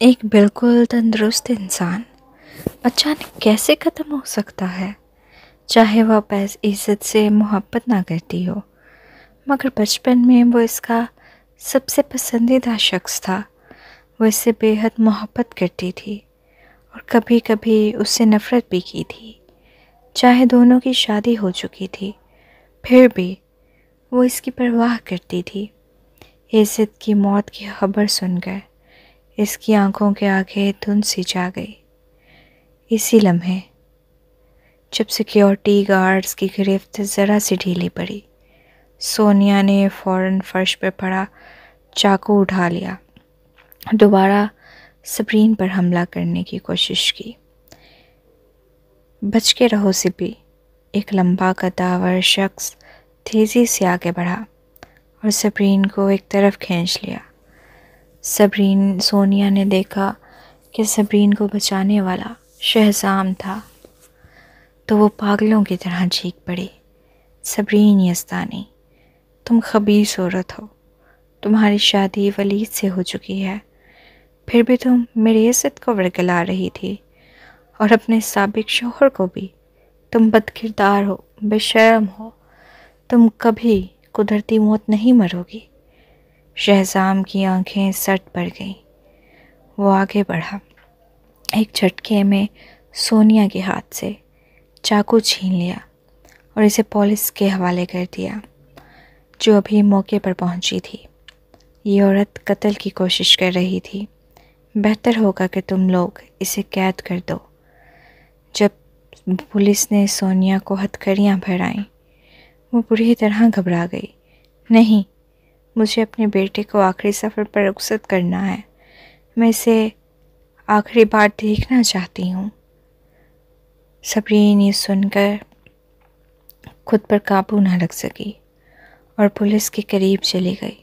ایک بالکل تندرست انسان اچانک کیسے ختم ہو سکتا ہے؟ چاہے وہ پس عزت سے محبت نہ کرتی ہو، مگر بچپن میں وہ اس کا سب سے پسندیدہ شخص تھا۔ وہ اس سے بے حد محبت کرتی تھی اور کبھی کبھی اس سے نفرت بھی کی تھی۔ چاہے دونوں کی شادی ہو چکی تھی، پھر بھی وہ اس کی پرواہ کرتی تھی۔ عزت کی موت کی خبر سن کر اس کی آنکھوں کے آگے دھند سی چھا گئی۔ اسی لمحے جب سیکیورٹی گارڈز کی گرفت ذرا سی ڈھیلی پڑی، سونیا نے فوراً فرش پر پڑا چاقو اٹھا لیا، دوبارہ سبرین پر حملہ کرنے کی کوشش کی۔ بچ کے رہو سبی، ایک لمبا قداور شخص تیزی سے آگے بڑھا اور سبرین کو ایک طرف کھینچ لیا۔ سونیا نے دیکھا کہ سبرین کو بچانے والا شہزام تھا تو وہ پاگلوں کی طرح چیخ پڑی، سبرین یزدانی، تم خبیث عورت ہو، تمہاری شادی ولید سے ہو چکی ہے، پھر بھی تم میری عزت کو ورگلا رہی تھی، اور اپنے سابق شوہر کو بھی۔ تم بد کردار ہو، بے شرم ہو، تم کبھی قدرتی موت نہیں مرو گی۔ شہزام کی آنکھیں سرد پڑ گئیں۔ وہ آگے بڑھا، ایک جھٹکے میں سونیا کے ہاتھ سے چاقو چھین لیا اور اسے پولیس کے حوالے کر دیا، جو ابھی موقع پر پہنچی تھی۔ یہ عورت قتل کی کوشش کر رہی تھی، بہتر ہوگا کہ تم لوگ اسے قید کر دو۔ جب پولیس نے سونیا کو ہتھکڑیاں بھرائیں، وہ بری طرح گھبرا گئی۔ نہیں، مجھے اپنے بیٹے کو آخری سفر پر رخصت کرنا ہے، میں اسے آخری بار دیکھنا چاہتی ہوں۔ سبرین یہ سن کر خود پر قابو نہ رکھ سکی اور پولیس کے قریب چلی گئی۔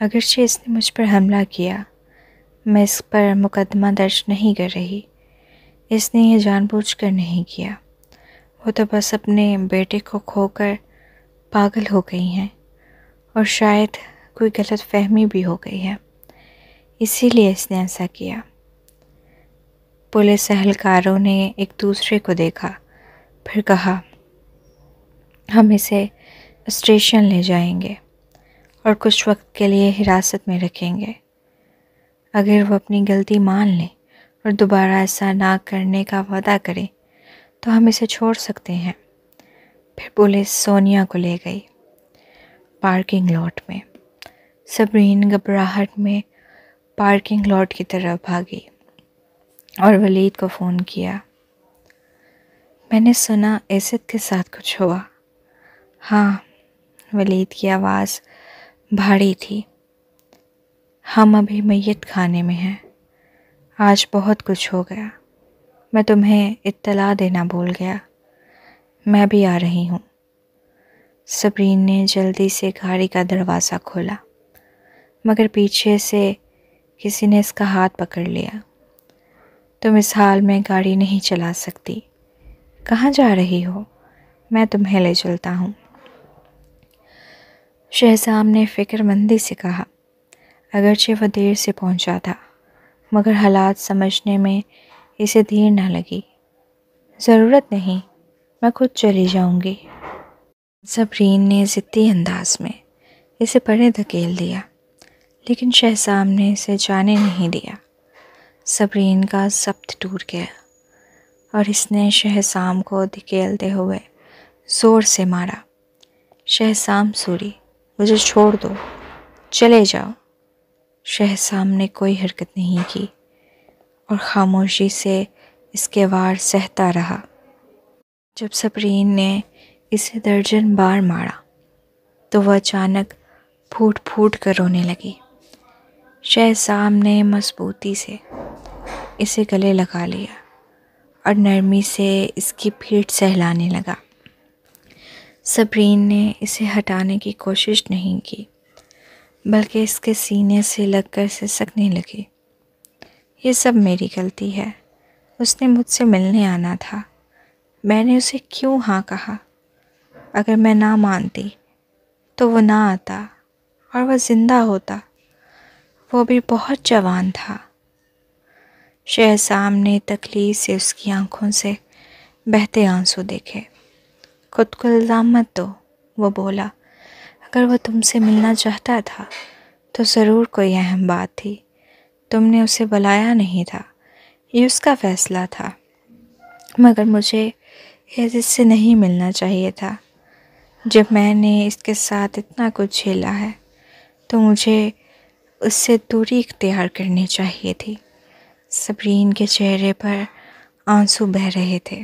اگرچہ اس نے مجھ پر حملہ کیا، میں اس پر مقدمہ درج نہیں کر رہی۔ اس نے یہ جان بوجھ کر نہیں کیا، وہ تو بس اپنے بیٹے کو کھو کر پاگل ہو گئی ہیں، اور شاید کوئی غلط فہمی بھی ہو گئی ہے، اسی لیے اس نے ایسا کیا۔ پولیس اہلکاروں نے ایک دوسرے کو دیکھا، پھر کہا، ہم اسے اسٹیشن لے جائیں گے اور کچھ وقت کے لیے حراست میں رکھیں گے۔ اگر وہ اپنی غلطی مان لے اور دوبارہ ایسا نہ کرنے کا وعدہ کرے تو ہم اسے چھوڑ سکتے ہیں۔ پھر پولیس سونیا کو لے گئی۔ پارکنگ لاٹ میں سبرین گھبراہٹ میں پارکنگ لاٹ کی طرف بھاگی اور ولید کو فون کیا۔ میں نے سنا عزت کے ساتھ کچھ ہوا۔ ہاں، ولید کی آواز بھاری تھی، ہم ابھی میت خانے میں ہیں۔ آج بہت کچھ ہو گیا، میں تمہیں اطلاع دینا بھول گیا، میں بھی آ رہی ہوں۔ سبرین نے جلدی سے گاڑی کا دروازہ کھولا، مگر پیچھے سے کسی نے اس کا ہاتھ پکڑ لیا۔ تم اس حال میں گاڑی نہیں چلا سکتی، کہاں جا رہی ہو؟ میں تمہیں لے چلتا ہوں۔ شہزام نے فکر مندی سے کہا، اگرچہ وہ دیر سے پہنچا تھا، مگر حالات سمجھنے میں اسے دیر نہ لگی۔ ضرورت نہیں، میں خود چلی جاؤں گی۔ سبرین نے ضدی انداز میں اسے پرے دھکیل دیا، لیکن شہزام نے اسے جانے نہیں دیا۔ سبرین کا ضبط ٹوٹ گیا اور اس نے شہزام کو دھکیلتے ہوئے زور سے مارا۔ شہزام سوری، مجھے چھوڑ دو، چلے جاؤ۔ شہزام نے کوئی حرکت نہیں کی اور خاموشی سے اس کے وار سہتا رہا۔ جب سبرین نے اسے درجن بار مارا تو وہ اچانک پھوٹ پھوٹ کر رونے لگی۔ شہزام نے مضبوطی سے اسے گلے لگا لیا اور نرمی سے اس کی پیٹھ سہلانے لگا۔ سبرین نے اسے ہٹانے کی کوشش نہیں کی، بلکہ اس کے سینے سے لگ کر سسکنے لگی۔ یہ سب میری غلطی ہے، اس نے مجھ سے ملنے آنا تھا، میں نے اسے کیوں ہاں کہا؟ اگر میں نہ مانتی تو وہ نہ آتا اور وہ زندہ ہوتا، وہ بھی بہت جوان تھا۔ شہزام نے تکلیف سے اس کی آنکھوں سے بہتے آنسو دیکھے۔ خود کو الزام مت دو، وہ بولا۔ اگر وہ تم سے ملنا چاہتا تھا تو ضرور کوئی اہم بات تھی۔ تم نے اسے بلایا نہیں تھا، یہ اس کا فیصلہ تھا۔ مگر مجھے عزت سے نہیں ملنا چاہیے تھا۔ جب میں نے اس کے ساتھ اتنا کچھ جھیلا ہے تو مجھے اس سے دوری اختیار کرنی چاہیے تھی۔ صبرین کے چہرے پر آنسو بہہ رہے تھے۔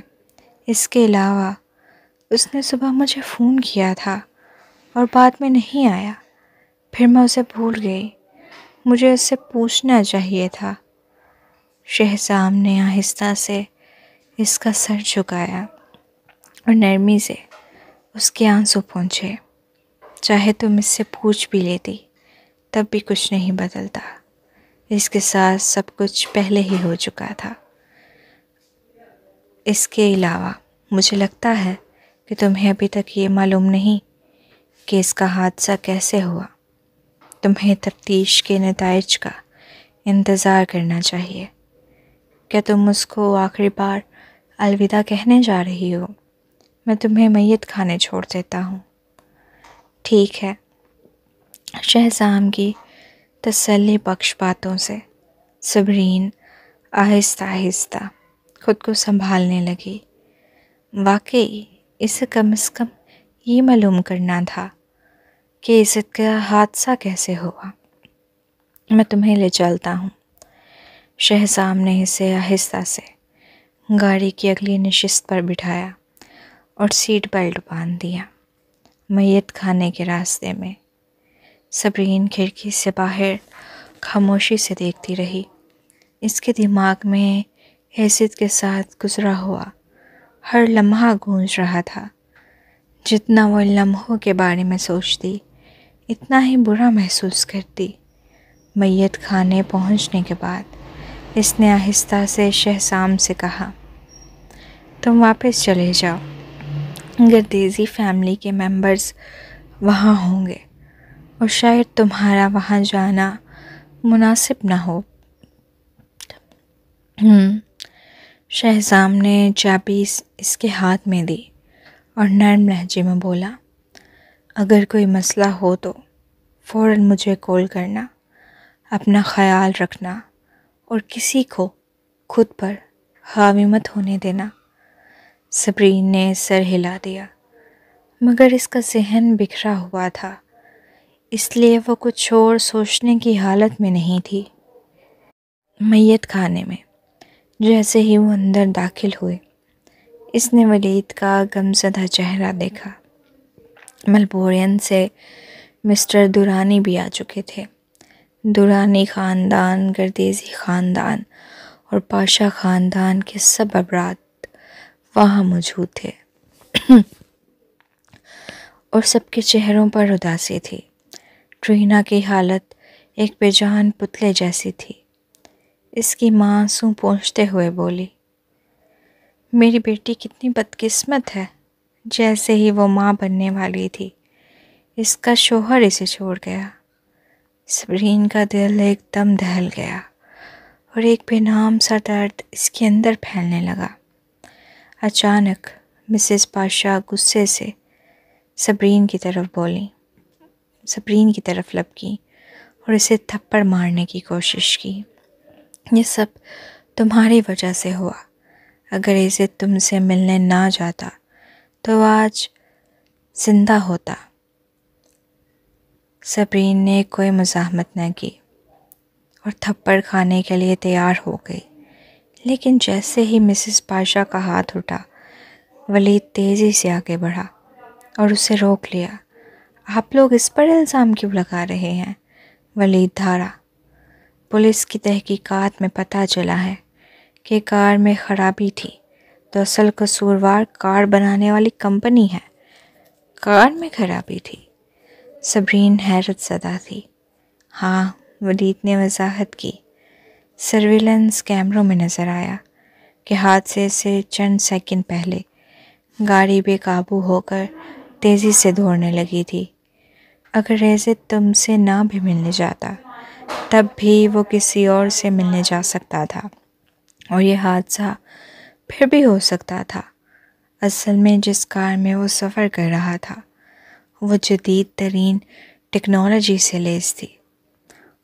اس کے علاوہ اس نے صبح مجھے فون کیا تھا اور بعد میں نہیں آیا، پھر میں اسے بھول گئی۔ مجھے اس سے پوچھنا چاہیے تھا۔ شہزام نے آہستہ سے اس کا سر جھکایا اور نرمی سے اس کے آنسو پونچھے۔ چاہے تم اس سے پوچھ بھی لیتی تب بھی کچھ نہیں بدلتا۔ اس کے ساتھ سب کچھ پہلے ہی ہو چکا تھا۔ اس کے علاوہ مجھے لگتا ہے کہ تمہیں ابھی تک یہ معلوم نہیں کہ اس کا حادثہ کیسے ہوا۔ تمہیں تفتیش کے نتائج کا انتظار کرنا چاہیے۔ کیا تم اس کو آخری بار الوداع کہنے جا رہی ہو؟ میں تمہیں میت کھانے چھوڑ دیتا ہوں۔ ٹھیک ہے، شہزام کی تسلی بخش باتوں سے صبرین آہستہ آہستہ خود کو سنبھالنے لگی۔ واقعی اسے کم از کم یہ معلوم کرنا تھا کہ عزت کا حادثہ کیسے ہوا۔ میں تمہیں لے چلتا ہوں۔ شہزام نے اسے آہستہ سے گاڑی کی اگلی نشست پر بٹھایا اور سیٹ بیلٹ باندھ دیا۔ میت کھانے کے راستے میں صبرین کھڑکی سے باہر خاموشی سے دیکھتی رہی۔ اس کے دماغ میں عزت کے ساتھ گزرا ہوا ہر لمحہ گونج رہا تھا۔ جتنا وہ ان لمحوں کے بارے میں سوچتی اتنا ہی برا محسوس کرتی۔ میت کھانے پہنچنے کے بعد اس نے آہستہ سے شہزام سے کہا، تم واپس چلے جاؤ۔ گردیزی فیملی کے ممبرز وہاں ہوں گے اور شاید تمہارا وہاں جانا مناسب نہ ہو۔ شہزام نے چابی اس کے ہاتھ میں دی اور نرم لہجے میں بولا، اگر کوئی مسئلہ ہو تو فوراً مجھے کال کرنا۔ اپنا خیال رکھنا اور کسی کو خود پر حاوی مت ہونے دینا۔ صبرین نے سر ہلا دیا، مگر اس کا ذہن بکھرا ہوا تھا، اس لیے وہ کچھ اور سوچنے کی حالت میں نہیں تھی۔ میت کھانے میں جیسے ہی وہ اندر داخل ہوئے، اس نے ولید کا غمزدہ چہرہ دیکھا۔ ملبورن سے مسٹر دورانی بھی آ چکے تھے۔ دورانی خاندان، گردیزی خاندان اور پاشا خاندان کے سب افراد وہاں موجود تھے اور سب کے چہروں پر اداسی تھی۔ ٹرینا کی حالت ایک بے جان پتلے جیسی تھی۔ اس کی ماں آنسو پونچھتے ہوئے بولی، میری بیٹی کتنی بدقسمت ہے۔ جیسے ہی وہ ماں بننے والی تھی، اس کا شوہر اسے چھوڑ گیا۔ صبرین کا دل ایک دم دہل گیا اور ایک بے نام سا درد اس کے اندر پھیلنے لگا۔ اچانک مسز پاشا غصے سے صبرین کی طرف لپکی اور اسے تھپڑ مارنے کی کوشش کی۔ یہ سب تمہاری وجہ سے ہوا۔ اگر عزت تم سے ملنے نہ جاتا تو آج زندہ ہوتا۔ صبرین نے کوئی مزاحمت نہ کی اور تھپڑ کھانے کے لیے تیار ہو گئی، لیکن جیسے ہی مسز پاشا کا ہاتھ اٹھا، ولید تیزی سے آگے بڑھا اور اسے روک لیا۔ آپ لوگ اس پر الزام کیوں لگا رہے ہیں؟ ولید دھارا، پولیس کی تحقیقات میں پتہ چلا ہے کہ کار میں خرابی تھی، تو اصل قصوروار کار بنانے والی کمپنی ہے۔ کار میں خرابی تھی؟ صبرین حیرت زدہ تھی۔ ہاں، ولید نے وضاحت کی۔ سرویلنس کیمروں میں نظر آیا کہ حادثے سے چند سیکنڈ پہلے گاڑی بے قابو ہو کر تیزی سے دوڑنے لگی تھی۔ اگر عزت تم سے نہ بھی ملنے جاتا تب بھی وہ کسی اور سے ملنے جا سکتا تھا۔ اور یہ حادثہ پھر بھی ہو سکتا تھا۔ اصل میں جس کار میں وہ سفر کر رہا تھا وہ جدید ترین ٹیکنالوجی سے لیس تھی،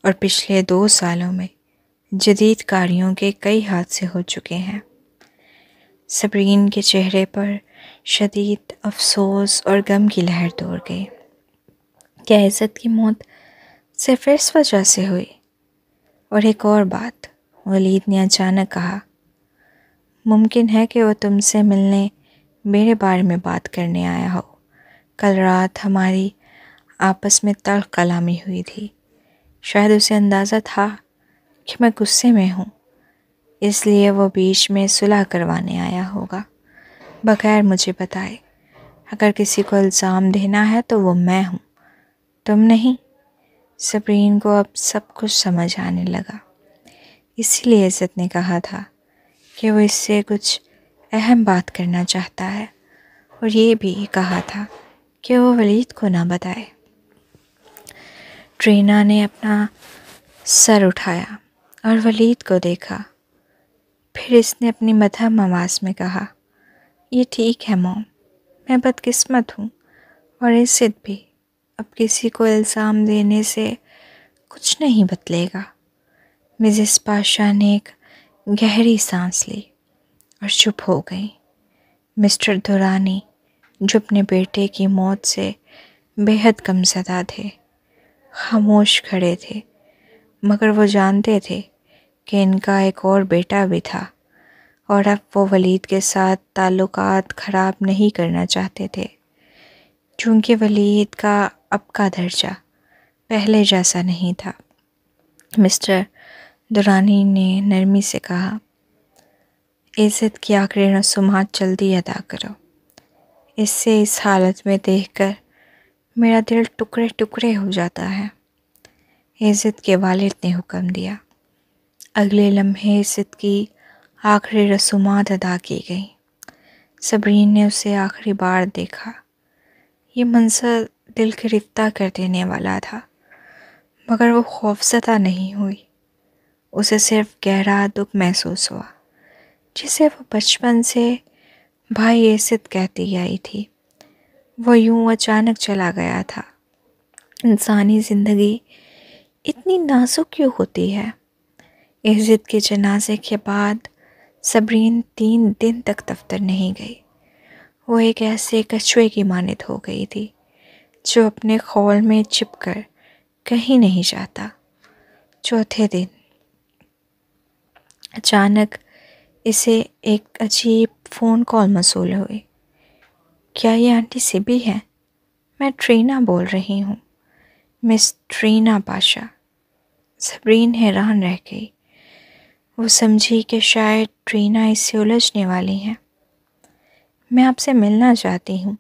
اور پچھلے 2 سالوں میں جدید گاڑیوں کے کئی حادثے ہو چکے ہیں۔ صبرین کے چہرے پر شدید افسوس اور غم کی لہر دوڑ گئی۔ کیا عزت کی موت صرف اس وجہ سے ہوئی؟ اور ایک اور بات، ولید نے اچانک کہا، ممکن ہے کہ وہ تم سے ملنے میرے بارے میں بات کرنے آیا ہو۔ کل رات ہماری آپس میں تلخ کلامی ہوئی تھی۔ شاید اسے اندازہ تھا کہ میں غصے میں ہوں، اس لیے وہ بیچ میں صلح کروانے آیا ہوگا، بغیر مجھے بتائے۔ اگر کسی کو الزام دینا ہے تو وہ میں ہوں، تم نہیں۔ صبرین کو اب سب کچھ سمجھ آنے لگا۔ اسی لیے عزت نے کہا تھا کہ وہ اس سے کچھ اہم بات کرنا چاہتا ہے، اور یہ بھی کہا تھا کہ وہ ولید کو نہ بتائے۔ ٹرینا نے اپنا سر اٹھایا اور ولید کو دیکھا، پھر اس نے اپنی مدھم آواز میں کہا، یہ ٹھیک ہے موم، میں بدقسمت ہوں، اور عزت بھی اب کسی کو الزام دینے سے کچھ نہیں بدلے گا۔ مسز پاشا نے ایک گہری سانس لی اور چپ ہو گئی۔ مسٹر دورانی جو اپنے بیٹے کی موت سے بے حد غمزدہ تھے، خاموش کھڑے تھے، مگر وہ جانتے تھے کہ ان کا ایک اور بیٹا بھی تھا، اور اب وہ ولید کے ساتھ تعلقات خراب نہیں کرنا چاہتے تھے، چونکہ ولید کا اب کا درجہ پہلے جیسا نہیں تھا۔ مسٹر دورانی نے نرمی سے کہا، عزت کی آخری رسومات جلدی ادا کرو، اس سے اس حالت میں دیکھ کر میرا دل ٹکڑے ٹکڑے ہو جاتا ہے۔ عزت کے والد نے حکم دیا۔ اگلے لمحے عزت کی آخری رسومات ادا کی گئیں۔ صبرین نے اسے آخری بار دیکھا۔ یہ منظر دل گرفتہ کر دینے والا تھا، مگر وہ خوفزدہ نہیں ہوئی۔ اسے صرف گہرا دکھ محسوس ہوا، جسے وہ بچپن سے بھائی عزت کہتی آئی تھی۔ وہ یوں اچانک چلا گیا تھا۔ انسانی زندگی اتنی نازک کیوں ہوتی ہے؟ عزت کے جنازے کے بعد صبرین 3 دن تک دفتر نہیں گئی۔ وہ ایک ایسے کچھوے کی مانند ہو گئی تھی جو اپنے خول میں چھپ کر کہیں نہیں جاتا۔ چوتھے دن اچانک اسے ایک عجیب فون کال موصول ہوئی۔ کیا یہ آنٹی سبی ہے؟ میں ٹرینا بول رہی ہوں، مس ٹرینا پاشا۔ صبرین حیران رہ گئی۔ وہ سمجھی کہ شاید ٹرینا اس سے الجھنے والی ہیں۔ میں آپ سے ملنا چاہتی ہوں،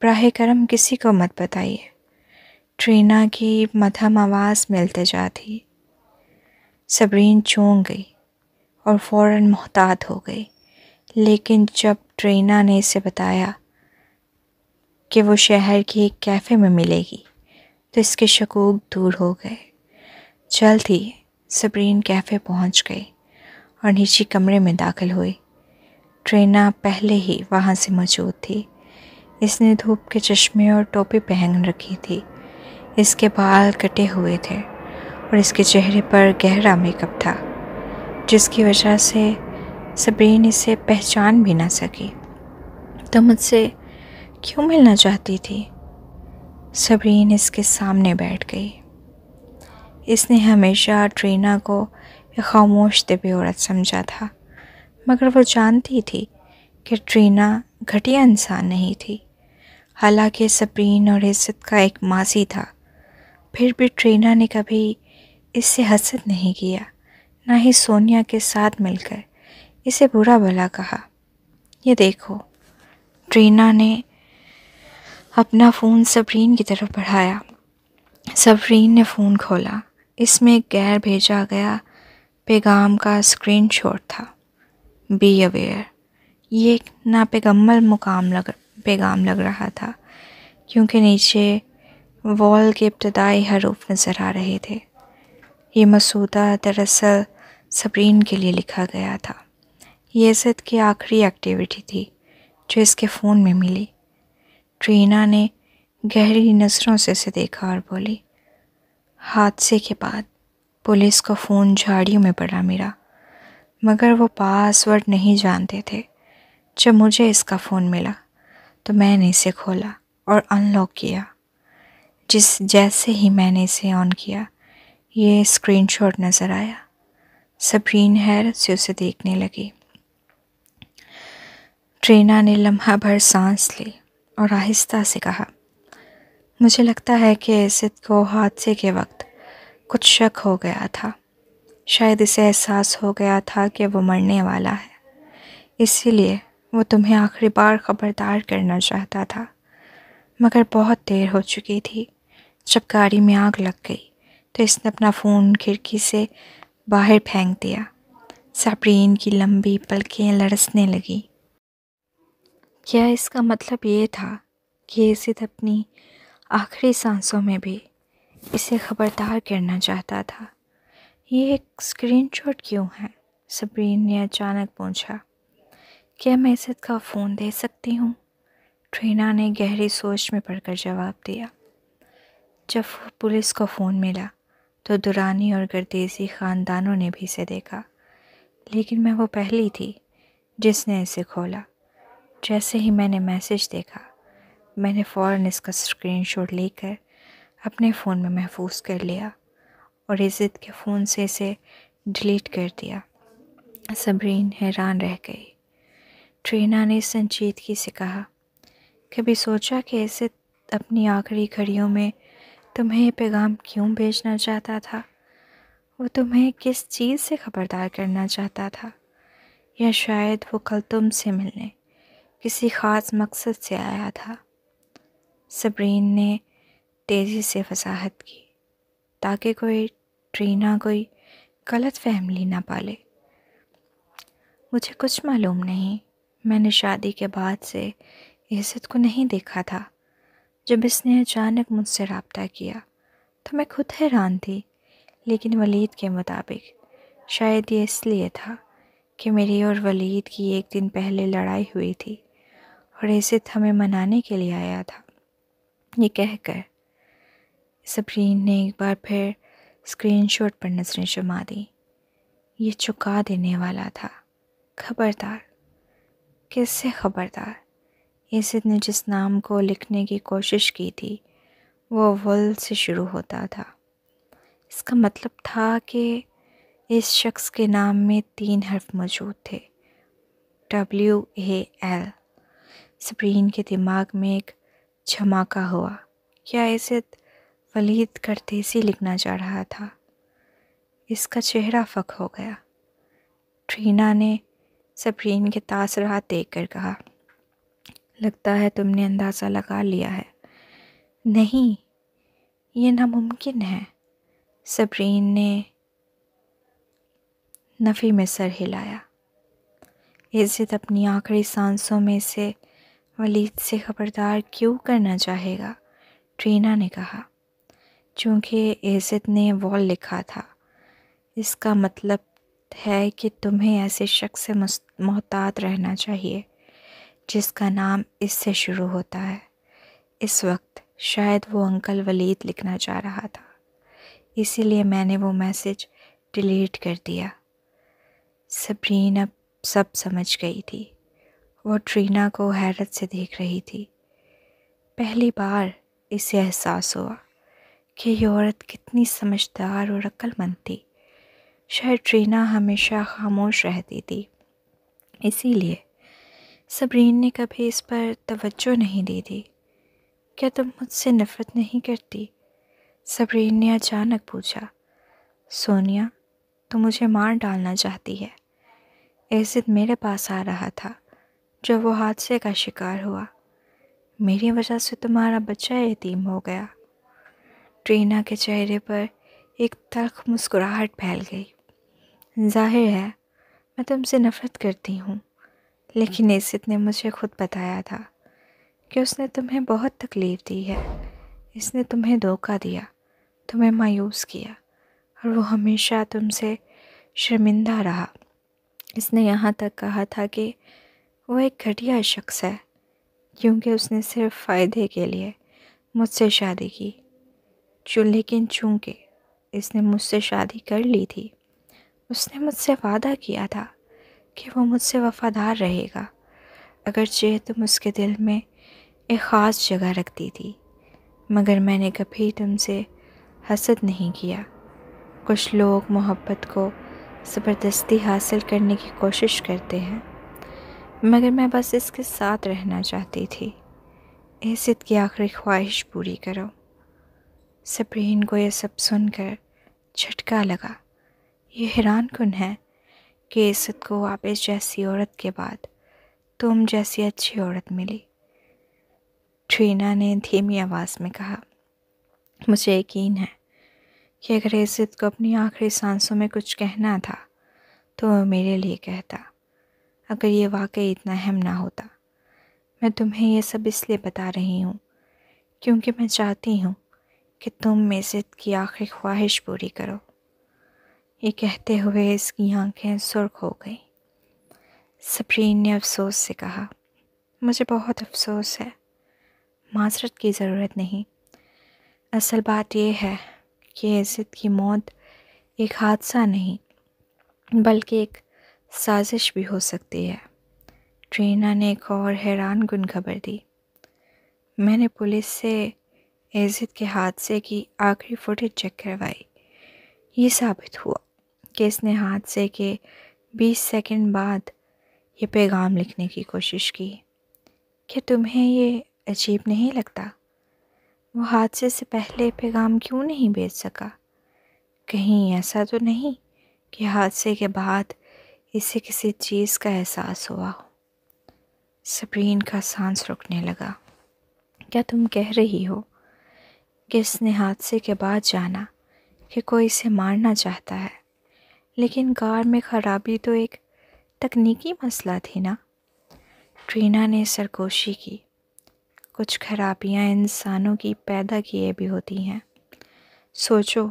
براہ کرم کسی کو مت بتائیے۔ ٹرینا کی مدھم آواز میں التجا تھی۔ صبرین چونک گئی اور فوراً محتاط ہو گئی، لیکن جب ٹرینا نے اسے بتایا کہ وہ شہر کی ایک کیفے میں ملے گی تو اس کے شکوک دور ہو گئے۔ جلد ہی صبرین کیفے پہنچ گئی اور نیچی کمرے میں داخل ہوئی۔ ٹرینا پہلے ہی وہاں سے موجود تھی۔ اس نے دھوپ کے چشمے اور ٹوپی پہن رکھی تھی۔ اس کے بال کٹے ہوئے تھے اور اس کے چہرے پر گہرا میک اپ تھا، جس کی وجہ سے صبرین اسے پہچان بھی نہ سکی۔ تو مجھ سے کیوں ملنا چاہتی تھی؟ صبرین اس کے سامنے بیٹھ گئی۔ اس نے ہمیشہ ٹرینا کو ایک خاموش طبع عورت سمجھا تھا، مگر وہ جانتی تھی کہ ٹرینا گھٹیا انسان نہیں تھی۔ حالانکہ صبرین اور عزت کا ایک ماضی تھا، پھر بھی ٹرینا نے کبھی اس سے حسد نہیں کیا، نہ ہی سونیا کے ساتھ مل کر اسے برا بھلا کہا۔ یہ دیکھو، ٹرینا نے اپنا فون صبرین کی طرف بڑھایا۔ صبرین نے فون کھولا۔ اس میں ایک غیر بھیجا گیا پیغام کا اسکرین شاٹ تھا۔ Be aware. یہ ایک ناپیغمبر پیغام لگ رہا تھا، کیونکہ نیچے وال کے ابتدائی حروف نظر آ رہے تھے۔ یہ مسودہ دراصل صبرین کے لیے لکھا گیا تھا۔ یہ عزت کی آخری ایکٹیویٹی تھی جو اس کے فون میں ملی۔ ٹرینا نے گہری نظروں سے اسے دیکھا اور بولی، حادثے کے بعد پولیس کو فون جھاڑیوں میں پڑا ملا، مگر وہ پاس ورڈ نہیں جانتے تھے۔ جب مجھے اس کا فون ملا تو میں نے اسے کھولا اور ان لاک کیا۔ جیسے ہی میں نے اسے آن کیا یہ اسکرین شاٹ نظر آیا۔ صبرین حیرت سے اسے دیکھنے لگی۔ ٹرینا نے لمحہ بھر سانس لی اور آہستہ سے کہا، مجھے لگتا ہے کہ عزت کو حادثے کے وقت کچھ شک ہو گیا تھا۔ شاید اسے احساس ہو گیا تھا کہ وہ مرنے والا ہے، اسی لیے وہ تمہیں آخری بار خبردار کرنا چاہتا تھا، مگر بہت دیر ہو چکی تھی۔ جب گاڑی میں آگ لگ گئی تو اس نے اپنا فون کھڑکی سے باہر پھینک دیا۔ صابرین کی لمبی پلکیں لرزنے لگیں۔ کیا اس کا مطلب یہ تھا کہ عزت اپنی آخری سانسوں میں بھی اسے خبردار کرنا چاہتا تھا؟ یہ ایک اسکرین شاٹ کیوں ہے؟ صابرین نے اچانک پوچھا۔ کیا میں عزت کا فون دے سکتی ہوں؟ ٹرینا نے گہری سوچ میں پڑ کر جواب دیا۔ جب پولیس کو فون ملا تو دورانی اور گردیزی خاندانوں نے بھی اسے دیکھا، لیکن میں وہ پہلی تھی جس نے اسے کھولا۔ جیسے ہی میں نے میسج دیکھا میں نے فوراً اس کا اسکرین شاٹ لے کر اپنے فون میں محفوظ کر لیا اور عزت کے فون سے اسے ڈیلیٹ کر دیا۔ صابرین حیران رہ گئی۔ ٹرینا نے سنجیدگی سے کہا، کبھی سوچا کہ عزت اپنی آخری گھڑیوں میں تمہیں یہ پیغام کیوں بھیجنا چاہتا تھا؟ وہ تمہیں کس چیز سے خبردار کرنا چاہتا تھا؟ یا شاید وہ کل تم سے ملنے کسی خاص مقصد سے آیا تھا؟ صابرین نے تیزی سے وضاحت کی تاکہ ٹرینا کوئی غلط فہمی نہ پالے۔ مجھے کچھ معلوم نہیں۔ میں نے شادی کے بعد سے عزت کو نہیں دیکھا تھا۔ جب اس نے اچانک مجھ سے رابطہ کیا تو میں خود حیران تھی، لیکن ولید کے مطابق شاید یہ اس لیے تھا کہ میری اور ولید کی ایک دن پہلے لڑائی ہوئی تھی اور عزت ہمیں منانے کے لیے آیا تھا۔ یہ کہہ کر صابرین نے ایک بار پھر اسکرین شاٹ پر نظریں جما دیں۔ یہ چکا دینے والا تھا۔ خبردار؟ کس سے خبردار؟ عزت نے جس نام کو لکھنے کی کوشش کی تھی وہ ول سے شروع ہوتا تھا۔ اس کا مطلب تھا کہ اس شخص کے نام میں 3 حرف موجود تھے، WAL۔ صابرین کے دماغ میں ایک جھماکہ ہوا۔ کیا عزت ولید گردیزی لکھنا چاہ رہا تھا؟ اس کا چہرہ فک ہو گیا۔ ٹرینا نے صابرین کے تاثرات دیکھ کر کہا، لگتا ہے تم نے اندازہ لگا لیا ہے۔ نہیں، یہ ناممکن ہے۔ صابرین نے نفی میں سر ہلایا۔ عزت اپنی آخری سانسوں میں سے ولید سے خبردار کیوں کرنا چاہے گا؟ ٹرینا نے کہا۔ چونکہ عزت نے وال لکھا تھا، اس کا مطلب ہے کہ تمہیں ایسے شخص سے محتاط رہنا چاہیے جس کا نام اس سے شروع ہوتا ہے۔ اس وقت شاید وہ انکل ولید لکھنا چاہ رہا تھا، اسی لیے میں نے وہ میسج ڈیلیٹ کر دیا۔ صابرین اب سب سمجھ گئی تھی۔ وہ ٹرینا کو حیرت سے دیکھ رہی تھی۔ پہلی بار اسے احساس ہوا کہ یہ عورت کتنی سمجھدار اور عقل مند تھی۔ شاید ٹرینا ہمیشہ خاموش رہتی تھی، اسی لیے صابرین نے کبھی اس پر توجہ نہیں دی تھی۔ کیا تم مجھ سے نفرت نہیں کرتی؟ صابرین نے اچانک پوچھا۔ سونیا، تو مجھے مار ڈالنا چاہتی ہے؟ عزت میرے پاس آ رہا تھا جب وہ حادثے کا شکار ہوا۔ میری وجہ سے تمہارا بچہ یتیم ہو گیا۔ ٹرینا کے چہرے پر ایک تلخ مسکراہٹ پھیل گئی۔ ظاہر ہے میں تم سے نفرت کرتی ہوں، لیکن عزت نے مجھے خود بتایا تھا کہ اس نے تمہیں بہت تکلیف دی ہے۔ اس نے تمہیں دھوکہ دیا، تمہیں مایوس کیا، اور وہ ہمیشہ تم سے شرمندہ رہا۔ اس نے یہاں تک کہا تھا کہ وہ ایک گھٹیا شخص ہے کیونکہ اس نے صرف فائدے کے لیے مجھ سے شادی کی۔ لیکن چونکہ اس نے مجھ سے شادی کر لی تھی، اس نے مجھ سے وعدہ کیا تھا کہ وہ مجھ سے وفادار رہے گا، اگرچہ تم اس کے دل میں ایک خاص جگہ رکھتی تھی، مگر میں نے کبھی تم سے حسد نہیں کیا۔ کچھ لوگ محبت کو زبردستی حاصل کرنے کی کوشش کرتے ہیں، مگر میں بس اس کے ساتھ رہنا چاہتی تھی۔ عزت کی آخری خواہش پوری کرو۔ سپرین کو یہ سب سن کر جھٹکا لگا۔ یہ حیران کن ہے کہ عزت کو واپس جیسی عورت کے بعد تم جیسی اچھی عورت ملی۔ ٹرینا نے دھیمی آواز میں کہا، مجھے یقین ہے کہ اگر عزت کو اپنی آخری سانسوں میں کچھ کہنا تھا تو وہ میرے لیے کہتا۔ اگر یہ واقعی اتنا اہم نہ ہوتا، میں تمہیں یہ سب اس لیے بتا رہی ہوں کیونکہ میں چاہتی ہوں کہ تم عزت کی آخری خواہش پوری کرو۔ یہ کہتے ہوئے اس کی آنکھیں سرخ ہو گئیں۔ سپرین نے افسوس سے کہا، مجھے بہت افسوس ہے۔ معذرت کی ضرورت نہیں۔ اصل بات یہ ہے کہ عزت کی موت ایک حادثہ نہیں بلکہ ایک سازش بھی ہو سکتی ہے۔ ٹرینا نے ایک اور حیران کن خبر دی۔ میں نے پولیس سے عزت کے حادثے کی آخری فوٹیج چیک کروائی۔ یہ ثابت ہوا کہ اس نے حادثے کے 20 سیکنڈ بعد یہ پیغام لکھنے کی کوشش کی۔ کیا تمہیں یہ عجیب نہیں لگتا؟ وہ حادثے سے پہلے پیغام کیوں نہیں بھیج سکا؟ کہیں ایسا تو نہیں کہ حادثے کے بعد اسے کسی چیز کا احساس ہوا ہو؟ سپرین کا سانس رکنے لگا۔ کیا تم کہہ رہی ہو کہ اس نے حادثے کے بعد جانا کہ کوئی اسے مارنا چاہتا ہے؟ لیکن کار میں خرابی تو ایک تکنیکی مسئلہ تھی نا؟ ٹرینا نے سرگوشی کی۔ کچھ خرابیاں انسانوں کی پیدا کیے بھی ہوتی ہیں۔ سوچو،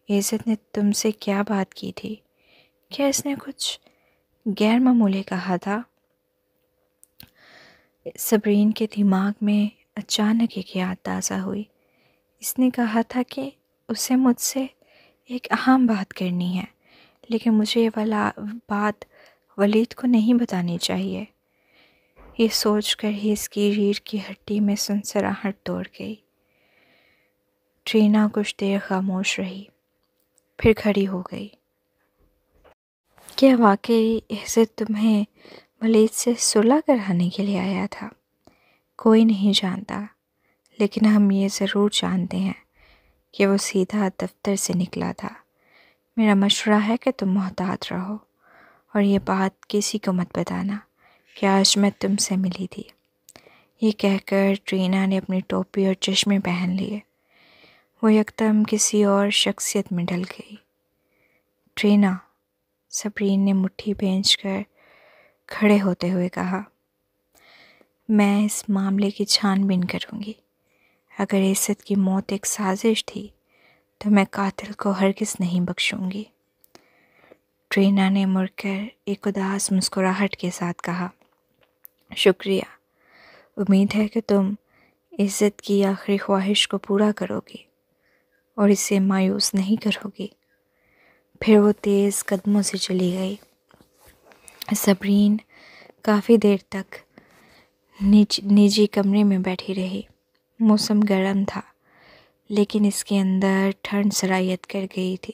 عزت نے تم سے کیا بات کی تھی؟ کیا اس نے کچھ غیر معمولی کہا تھا؟ سپرین کے دماغ میں اچانک ایک یاد تازہ ہوئی۔ اس نے کہا تھا کہ اسے مجھ سے ایک اہم بات کرنی ہے، لیکن مجھے یہ والا بات ولید کو نہیں بتانی چاہیے۔ یہ سوچ کر ہی اس کی ریڑھ کی ہڈی میں سنسراہٹ دوڑ گئی۔ ٹرینا کچھ دیر خاموش رہی، پھر کھڑی ہو گئی۔ کیا واقعی عزت تمہیں ولید سے صلح کرانے کے لیے آیا تھا؟ کوئی نہیں جانتا، لیکن ہم یہ ضرور جانتے ہیں کہ وہ سیدھا دفتر سے نکلا تھا۔ میرا مشورہ ہے کہ تم محتاط رہو اور یہ بات کسی کو مت بتانا کہ آج میں تم سے ملی تھی۔ یہ کہہ کر ٹرینا نے اپنی ٹوپی اور چشمے پہن لیے۔ وہ یکدم کسی اور شخصیت میں ڈل گئی۔ ٹرینا، سپرین نے مٹھی بھینچ کر کھڑے ہوتے ہوئے کہا، میں اس معاملے کی چھان بین کروں گی۔ اگر عزت کی موت ایک سازش تھی تو میں قاتل کو ہرگز نہیں بخشوں گی۔ ٹرینا نے مڑ کر ایک اداس مسکراہٹ کے ساتھ کہا، شکریہ۔ امید ہے کہ تم عزت کی آخری خواہش کو پورا کرو گی اور اسے مایوس نہیں کرو گی۔ پھر وہ تیز قدموں سے چلی گئی۔ سپرین کافی دیر تک نجی کمرے میں بیٹھی رہی۔ موسم گرم تھا، لیکن اس کے اندر ٹھنڈ سرایت کر گئی تھی۔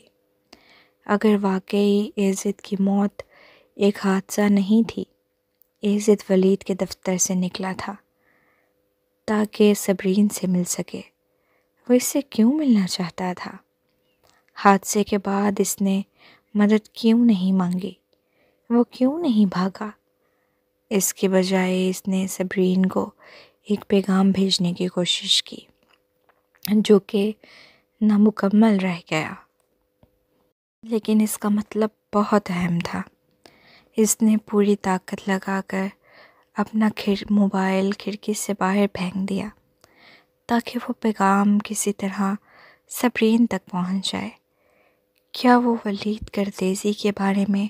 اگر واقعی عزت کی موت ایک حادثہ نہیں تھی، عزت ولید کے دفتر سے نکلا تھا تاکہ سپرین سے مل سکے۔ وہ اس سے کیوں ملنا چاہتا تھا؟ حادثے کے بعد اس نے مدد کیوں نہیں مانگی؟ وہ کیوں نہیں بھاگا؟ اس کے بجائے اس نے سپرین کو ایک پیغام بھیجنے کی کوشش کی جو کہ نامکمل رہ گیا، لیکن اس کا مطلب بہت اہم تھا۔ اس نے پوری طاقت لگا کر اپنا موبائل کھڑکی سے باہر پھینک دیا تاکہ وہ پیغام کسی طرح سپرین تک پہنچ جائے۔ کیا وہ ولید گردیزی کے بارے میں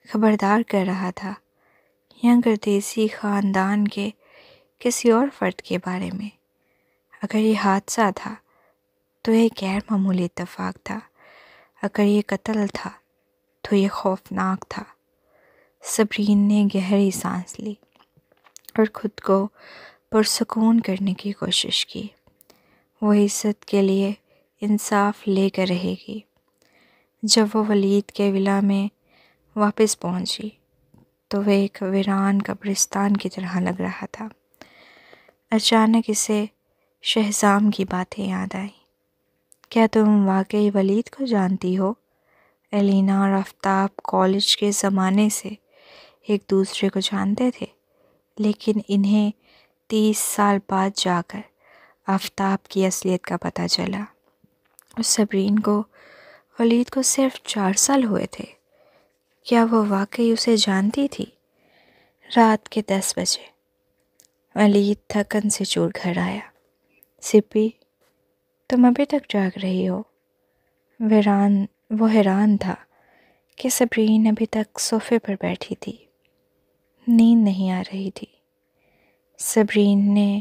خبردار کر رہا تھا یا گردیزی خاندان کے کسی اور فرد کے بارے میں؟ اگر یہ حادثہ تھا تو یہ غیر معمولی اتفاق تھا، اگر یہ قتل تھا تو یہ خوفناک تھا۔ صبرین نے گہری سانس لی اور خود کو پرسکون کرنے کی کوشش کی۔ وہ عزت کے لیے انصاف لے کر رہے گی۔ جب وہ ولید کے ولا میں واپس پہنچی تو وہ ایک ویران قبرستان کی طرح لگ رہا تھا۔ اچانک اسے شہزام کی باتیں یاد آئیں۔ کیا تم واقعی ولید کو جانتی ہو؟ الینا اور آفتاب کالج کے زمانے سے ایک دوسرے کو جانتے تھے، لیکن انہیں 30 سال بعد جا کر آفتاب کی اصلیت کا پتہ چلا۔ اور صبرین کو ولید کو صرف 4 سال ہوئے تھے۔ کیا وہ واقعی اسے جانتی تھی؟ رات کے 10 بجے ولید تھکن سے چور گھر آیا۔ سپی، تم ابھی تک جاگ رہی ہو؟ وہ حیران تھا کہ صبرین ابھی تک صوفے پر بیٹھی تھی۔ نیند نہیں آ رہی تھی۔ صبرین نے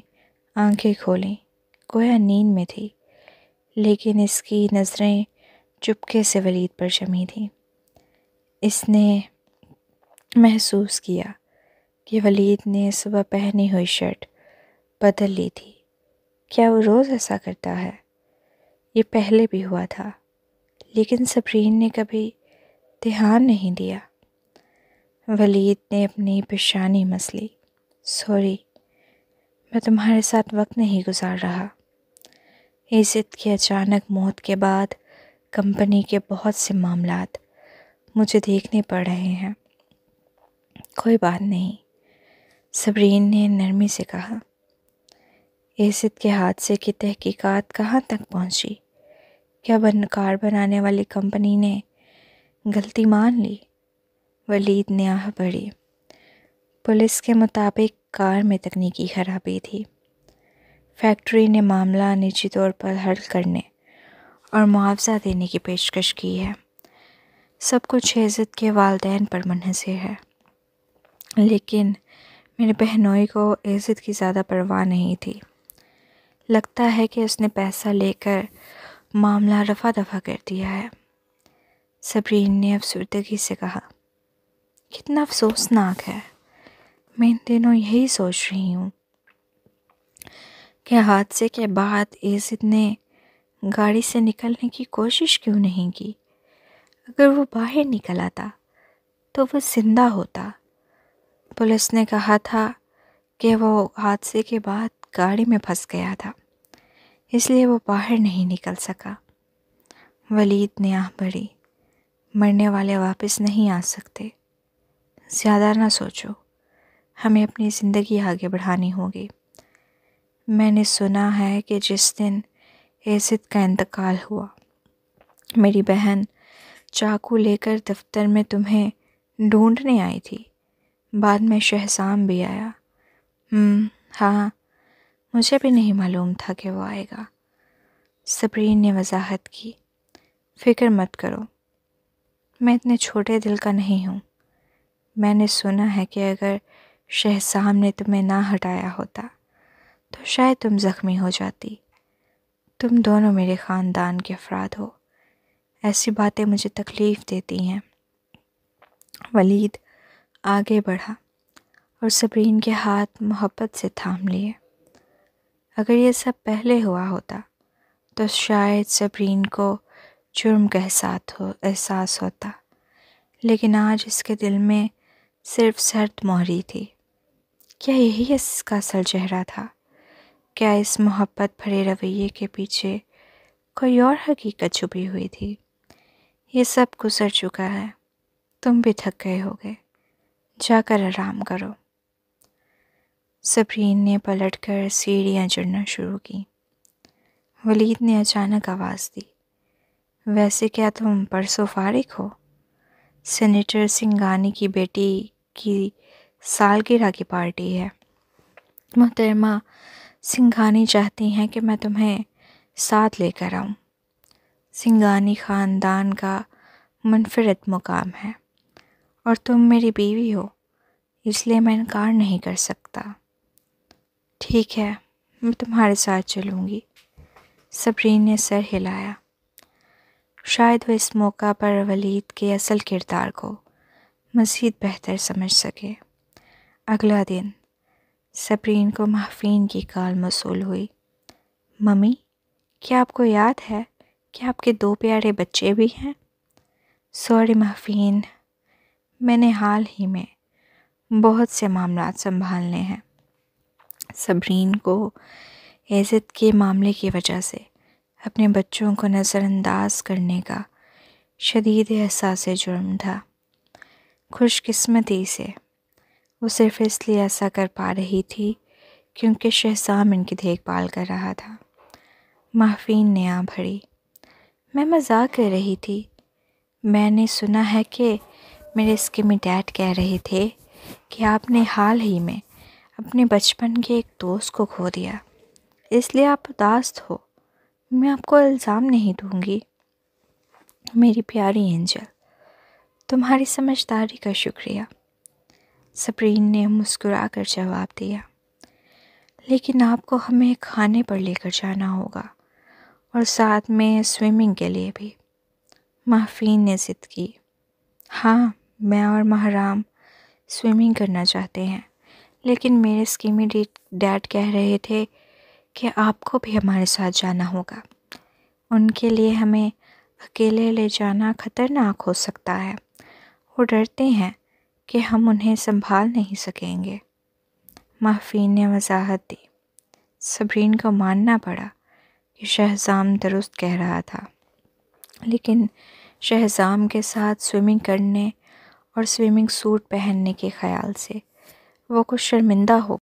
آنکھیں کھولیں، گویا نیند میں تھی، لیکن اس کی نظریں چپکے سے ولید پر جمی تھیں۔ اس نے محسوس کیا کہ ولید نے صبح پہنی ہوئی شرٹ بدل لی تھی۔ کیا وہ روز ایسا کرتا ہے؟ یہ پہلے بھی ہوا تھا، لیکن صبرین نے کبھی دھیان نہیں دیا۔ ولید نے اپنی پیشانی مسلی۔ سوری، میں تمہارے ساتھ وقت نہیں گزار رہا۔ عزت کی اچانک موت کے بعد کمپنی کے بہت سے معاملات مجھے دیکھنے پڑ رہے ہیں۔ کوئی بات نہیں، صبرین نے نرمی سے کہا۔ عزت کے حادثے کی تحقیقات کہاں تک پہنچی؟ کیا کار بنانے والی کمپنی نے غلطی مان لی؟ ولید نے آہ بھری۔ پولیس کے مطابق کار میں تکنیکی خرابی تھی۔ فیکٹری نے معاملہ نجی طور پر حل کرنے اور معاوضہ دینے کی پیشکش کی ہے۔ سب کچھ عزت کے والدین پر منحصر ہے، لیکن میرے بہنوئی کو عزت کی زیادہ پرواہ نہیں تھی۔ لگتا ہے کہ اس نے پیسہ لے کر معاملہ رفع دفع کر دیا ہے۔ صبرین نے افسردگی سے کہا۔ کتنا افسوسناک ہے۔ میں ان دنوں یہی سوچ رہی ہوں کہ حادثے کے بعد عزت نے گاڑی سے نکلنے کی کوشش کیوں نہیں کی؟ اگر وہ باہر نکل آتا تو وہ زندہ ہوتا۔ پولیس نے کہا تھا کہ وہ حادثے کے بعد گاڑی میں پھنس گیا تھا، اس لیے وہ باہر نہیں نکل سکا۔ ولید نے آہ بھری۔ مرنے والے واپس نہیں آ سکتے۔ زیادہ نہ سوچو، ہمیں اپنی زندگی آگے بڑھانی ہوگی۔ میں نے سنا ہے کہ جس دن عزت کا انتقال ہوا، میری بہن چاقو لے کر دفتر میں تمہیں ڈھونڈنے آئی تھی۔ بعد میں شہزام بھی آیا۔ ہاں، مجھے بھی نہیں معلوم تھا کہ وہ آئے گا۔ صبرین نے وضاحت کی۔ فکر مت کرو، میں اتنے چھوٹے دل کا نہیں ہوں۔ میں نے سنا ہے کہ اگر شہزام نے تمہیں نہ ہٹایا ہوتا تو شاید تم زخمی ہو جاتی۔ تم دونوں میرے خاندان کے افراد ہو، ایسی باتیں مجھے تکلیف دیتی ہیں۔ ولید آگے بڑھا اور صبرین کے ہاتھ محبت سے تھام لیے۔ اگر یہ سب پہلے ہوا ہوتا تو شاید صبرین کو جرم کا احساس ہوتا، لیکن آج اس کے دل میں صرف سرد مہری تھی۔ کیا یہی اس کا اصل چہرہ تھا؟ کیا اس محبت بھرے رویے کے پیچھے کوئی اور حقیقت چھپی ہوئی تھی؟ یہ سب گزر چکا ہے، تم بھی تھک گئے ہوگے، جا کر آرام کرو۔ صبرین نے پلٹ کر سیڑھیاں چڑھنا شروع کی۔ ولید نے اچانک آواز دی۔ ویسے کیا تم پرسوں فارغ ہو؟ سینیٹر سنگھانی کی بیٹی کی سالگرہ کی پارٹی ہے۔ محترمہ سنگھانی چاہتی ہیں کہ میں تمہیں ساتھ لے کر آؤں۔ سنگانی خاندان کا منفرد مقام ہے، اور تم میری بیوی ہو، اس لیے میں انکار نہیں کر سکتا۔ ٹھیک ہے، میں تمہارے ساتھ چلوں گی۔ صبرین نے سر ہلایا۔ شاید وہ اس موقع پر ولید کے اصل کردار کو مزید بہتر سمجھ سکے۔ اگلا دن صبرین کو محفین کی کال موصول ہوئی۔ ممی، کیا آپ کو یاد ہے کہ آپ کے 2 پیارے بچے بھی ہیں؟ سوری محفین، میں نے حال ہی میں بہت سے معاملات سنبھالنے ہیں۔ صبرین کو عزت کے معاملے کی وجہ سے اپنے بچوں کو نظر انداز کرنے کا شدید احساس جرم تھا۔ خوش قسمتی سے وہ صرف اس لیے ایسا کر پا رہی تھی کیونکہ شہزام ان کی دیکھ بھال کر رہا تھا۔ محفین نے آہ بھری۔ میں مذاق کر رہی تھی۔ میں نے سنا ہے کہ میرے اسکیمی ڈیڈ کہہ رہے تھے کہ آپ نے حال ہی میں اپنے بچپن کے ایک دوست کو کھو دیا، اس لیے آپ اداس ہو۔ میں آپ کو الزام نہیں دوں گی، میری پیاری اینجل۔ تمہاری سمجھداری کا شکریہ، صبرین نے مسکرا کر جواب دیا۔ لیکن آپ کو ہمیں کھانے پر لے کر جانا ہوگا، اور ساتھ میں سوئمنگ کے لیے بھی۔ محفین نے ضد کی۔ ہاں، میں اور مہرام سوئمنگ کرنا چاہتے ہیں، لیکن میرے اسکیمی ڈیڈ کہہ رہے تھے کہ آپ کو بھی ہمارے ساتھ جانا ہوگا۔ ان کے لیے ہمیں اکیلے لے جانا خطرناک ہو سکتا ہے۔ وہ ڈرتے ہیں کہ ہم انہیں سنبھال نہیں سکیں گے۔ محفین نے وضاحت دی۔ صبرین کو ماننا پڑا کہ شہزام درست کہہ رہا تھا، لیکن شہزام کے ساتھ سوئمنگ کرنے اور سوئمنگ سوٹ پہننے کے خیال سے وہ کچھ شرمندہ ہو